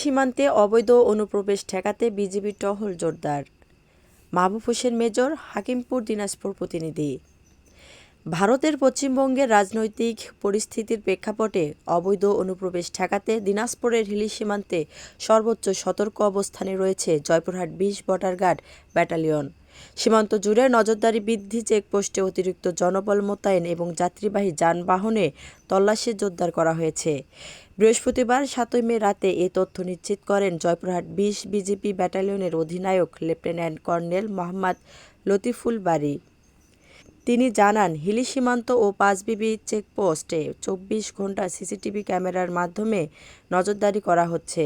সীমান্তে অবৈধ অনুপ্রবেশ ঠেকাতে বিজিবির টহল জোরদার। মাহবুব হোসেন মেজর, হাকিমপুর, দিনাজপুর প্রতিনিধি। ভারতের পশ্চিমবঙ্গের রাজনৈতিক পরিস্থিতির প্রেক্ষাপটে অবৈধ অনুপ্রবেশ ঠেকাতে দিনাজপুরের হিলি সীমান্তে সর্বোচ্চ সতর্ক অবস্থানে রয়েছে জয়পুরহাট ২০ বর্ডার গার্ড ব্যাটালিয়ন। সীমান্ত জুড়ে নজরদারি বৃদ্ধি, চেকপোস্টে অতিরিক্ত জনবল মোতায়েন এবং যাত্রীবাহী যানবাহনে তল্লাশি জোরদার করা হয়েছে। বৃহস্পতিবার ৭ মে রাতে এ তথ্য নিশ্চিত করেন জয়পুরহাট ২০ বিজিবি ব্যাটালিয়নের অধিনায়ক লেফটেন্যান্ট কর্নেল মোহাম্মদ লতিফুল বারী। তিনি জানান, হিলি সীমান্ত ও পাঁচবিবি চেকপোস্টে ২৪ ঘণ্টা সিসিটিভি ক্যামেরার মাধ্যমে নজরদারি করা হচ্ছে।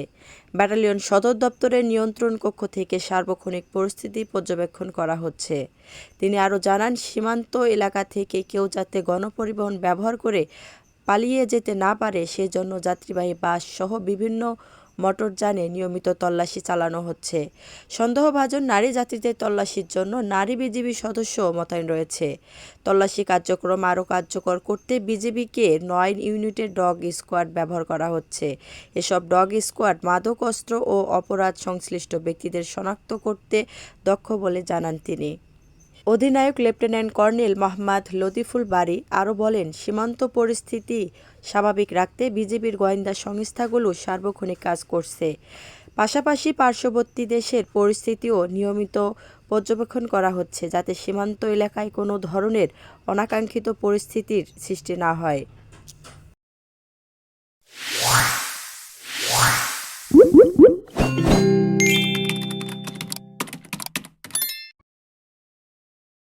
ব্যাটালিয়ন সদর দপ্তরের নিয়ন্ত্রণ কক্ষ থেকে সার্বক্ষণিক পরিস্থিতি পর্যবেক্ষণ করা হচ্ছে। তিনি আরও জানান, সীমান্ত এলাকা থেকে কেউ যাতে গণপরিবহন ব্যবহার করে পালিয়ে যেতে না পারে সেজন্য যাত্রীবাহী বাস সহ বিভিন্ন মোটরযানে নিয়মিত তল্লাশি চালানো হচ্ছে। সন্দেহভাজন নারী যাত্রীদের তল্লাশির জন্য নারী বিজিবি সদস্য মোতায়েন রয়েছে। তল্লাশি কার্যক্রম আরও কার্যকর করতে বিজিবিকে ৯ ইউনিটের ডগ স্কোয়াড ব্যবহার করা হচ্ছে। এসব ডগ স্কোয়াড মাদক, অস্ত্র ও অপরাধ সংশ্লিষ্ট ব্যক্তিদের শনাক্ত করতে দক্ষ বলে জানান তিনি। অধিনায়ক লেফটেন্যান্ট কর্নেল মোহাম্মদ লতিফুল বারী আরও বলেন, সীমান্ত পরিস্থিতি স্বাভাবিক রাখতে বিজিবির গোয়েন্দা সংস্থাগুলো সার্বক্ষণিক কাজ করছে। পাশাপাশি পার্শ্ববর্তী দেশের পরিস্থিতিও নিয়মিত পর্যবেক্ষণ করা হচ্ছে, যাতে সীমান্ত এলাকায় কোনো ধরনের অনাকাঙ্ক্ষিত পরিস্থিতির সৃষ্টি না হয়।